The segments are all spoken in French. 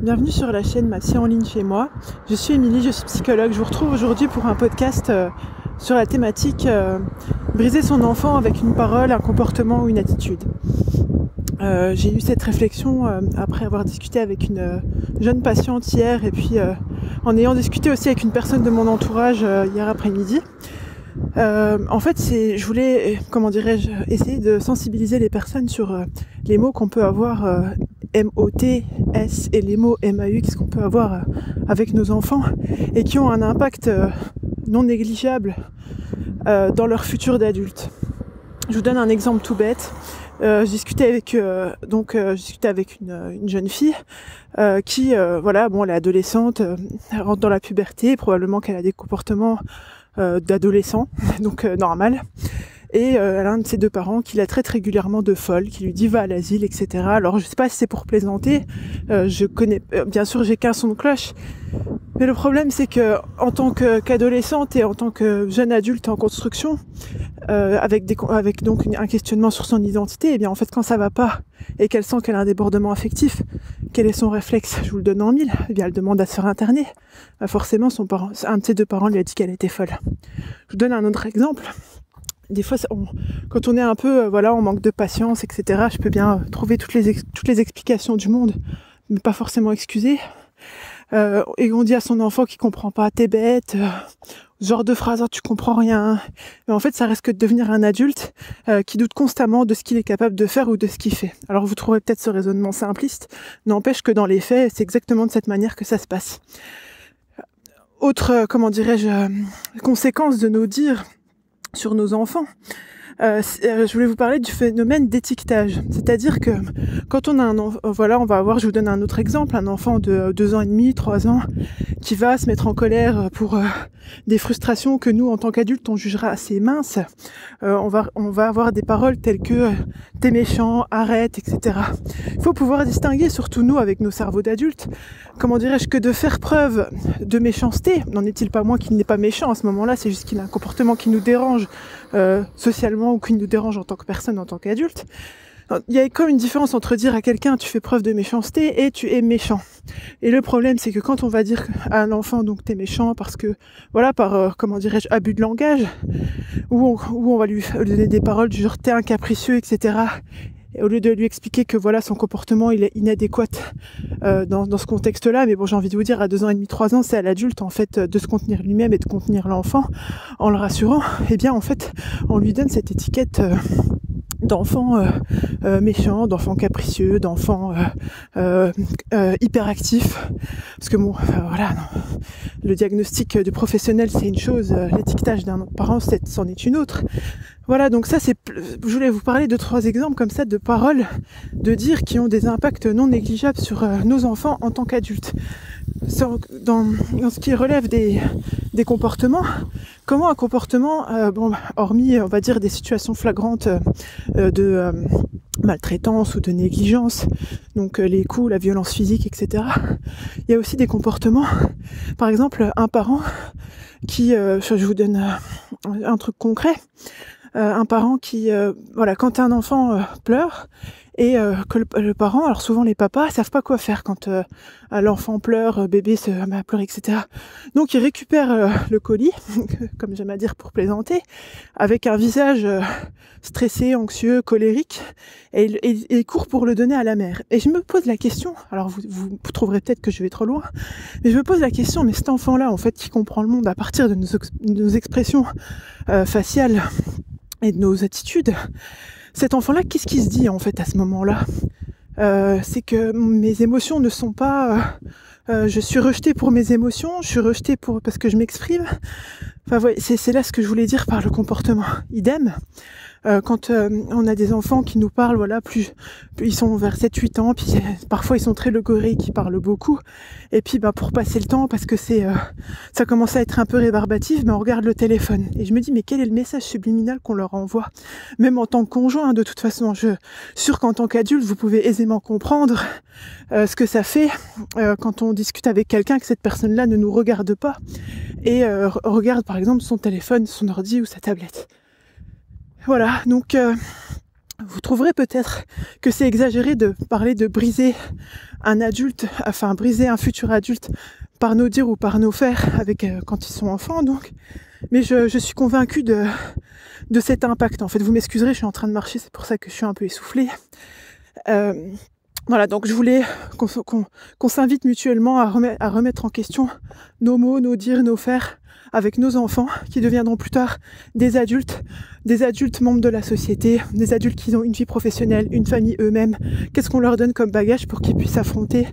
Bienvenue sur la chaîne Ma Psy en ligne chez moi. Je suis Émilie, je suis psychologue. Je vous retrouve aujourd'hui pour un podcast sur la thématique briser son enfant avec une parole, un comportement ou une attitude. J'ai eu cette réflexion après avoir discuté avec une jeune patiente hier et puis en ayant discuté aussi avec une personne de mon entourage hier après-midi. En fait, je voulais, essayer de sensibiliser les personnes sur les mots qu'on peut avoir M-O-T-S et les mots M-A-U qu'on peut avoir avec nos enfants et qui ont un impact non négligeable dans leur futur d'adulte. Je vous donne un exemple tout bête. Je discutais avec une jeune fille qui, elle est adolescente, elle rentre dans la puberté, probablement qu'elle a des comportements d'adolescent, donc normal. Et elle a un de ses deux parents qui la traite régulièrement de folle, qui lui dit va à l'asile, etc. Alors je sais pas si c'est pour plaisanter, je connais, bien sûr j'ai qu'un son de cloche, mais le problème c'est que en tant qu'adolescente et en tant que jeune adulte en construction, avec donc un questionnement sur son identité, et bien en fait quand ça va pas et qu'elle sent qu'elle a un débordement affectif, quel est son réflexe? Je vous le donne en mille. Eh bien elle demande à se faire interner. Forcément un de ses deux parents lui a dit qu'elle était folle. Je vous donne un autre exemple. Des fois, quand on est un peu, on manque de patience, etc., je peux bien trouver toutes les explications du monde, mais pas forcément excuser. Et on dit à son enfant qui comprend pas, t'es bête, ce genre de phrase, tu comprends rien. Mais en fait, ça risque de devenir un adulte qui doute constamment de ce qu'il est capable de faire ou de ce qu'il fait. Alors vous trouverez peut-être ce raisonnement simpliste, n'empêche que dans les faits, c'est exactement de cette manière que ça se passe. Autre, conséquence de nos dires sur nos enfants, je voulais vous parler du phénomène d'étiquetage. C'est-à-dire que quand on a un enfant, je vous donne un autre exemple, un enfant de 2 ans et demi, 3 ans, qui va se mettre en colère pour des frustrations que nous, en tant qu'adultes, on jugera assez minces. On va avoir des paroles telles que t'es méchant, arrête, etc. Il faut pouvoir distinguer, surtout nous, avec nos cerveaux d'adultes, que de faire preuve de méchanceté, n'en est-il pas moins qu'il n'est pas méchant à ce moment-là, c'est juste qu'il a un comportement qui nous dérange socialement ou qui nous dérange en tant que personne, en tant qu'adulte. Il y a comme une différence entre dire à quelqu'un tu fais preuve de méchanceté et tu es méchant. Et le problème c'est que quand on va dire à un enfant donc t'es méchant parce que par abus de langage, ou on va lui donner des paroles du genre t'es un capricieux, etc. Et au lieu de lui expliquer que son comportement il est inadéquat dans ce contexte-là, mais bon, j'ai envie de vous dire, à 2 ans et demi, 3 ans, c'est à l'adulte en fait de se contenir lui-même et de contenir l'enfant en le rassurant. Eh bien en fait, on lui donne cette étiquette d'enfant méchant, d'enfant capricieux, d'enfant hyperactif. Parce que le diagnostic du professionnel c'est une chose, l'étiquetage d'un parent c'en est une autre. Voilà, donc ça je voulais vous parler de 3 exemples comme ça de paroles, de dires qui ont des impacts non négligeables sur nos enfants en tant qu'adultes. Dans ce qui relève des comportements, comment un comportement, hormis on va dire des situations flagrantes de maltraitance ou de négligence, donc les coups, la violence physique, etc. Il y a aussi des comportements, par exemple un parent qui, je vous donne un truc concret, un parent qui, quand un enfant pleure et que le parent, alors souvent les papas savent pas quoi faire quand l'enfant pleure, bébé se met à pleurer, etc. Donc il récupère le colis, comme j'aime à dire pour plaisanter, avec un visage stressé, anxieux, colérique, et il court pour le donner à la mère. Et je me pose la question, alors vous trouverez peut-être que je vais trop loin, mais je me pose la question, mais cet enfant-là, en fait, qui comprend le monde à partir de nos expressions faciales et de nos attitudes, cet enfant-là, qu'est-ce qu'il se dit en fait à ce moment-là? C'est que mes émotions ne sont pas... je suis rejetée pour mes émotions, je suis rejetée parce que je m'exprime. Enfin, c'est là ce que je voulais dire par le comportement. Idem. Quand on a des enfants qui nous parlent, plus ils sont vers 7-8 ans, puis parfois ils sont très logorés, qui parlent beaucoup, et puis pour passer le temps, parce que ça commence à être un peu rébarbatif, on regarde le téléphone. Et je me dis, mais quel est le message subliminal qu'on leur envoie? Même en tant que conjoint, de toute façon, je suis sûre qu'en tant qu'adulte, vous pouvez aisément comprendre ce que ça fait quand on discute avec quelqu'un, que cette personne-là ne nous regarde pas, et regarde par exemple son téléphone, son ordi ou sa tablette. Voilà, donc Vous trouverez peut-être que c'est exagéré de parler de briser un adulte, enfin briser un futur adulte par nos dires ou par nos faire quand ils sont enfants donc. Mais je suis convaincue de cet impact. En fait, vous m'excuserez, je suis en train de marcher, c'est pour ça que je suis un peu essoufflée. Voilà, donc je voulais qu'on s'invite mutuellement à remettre en question nos mots, nos dires, nos faire avec nos enfants qui deviendront plus tard des adultes membres de la société, des adultes qui ont une vie professionnelle, une famille eux-mêmes. Qu'est-ce qu'on leur donne comme bagage pour qu'ils puissent affronter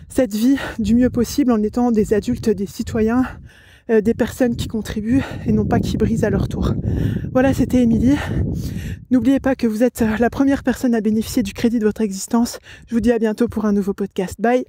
cette vie du mieux possible en étant des adultes, des citoyens, des personnes qui contribuent et non pas qui brisent à leur tour. Voilà, c'était Émilie. N'oubliez pas que vous êtes la première personne à bénéficier du crédit de votre existence. Je vous dis à bientôt pour un nouveau podcast. Bye!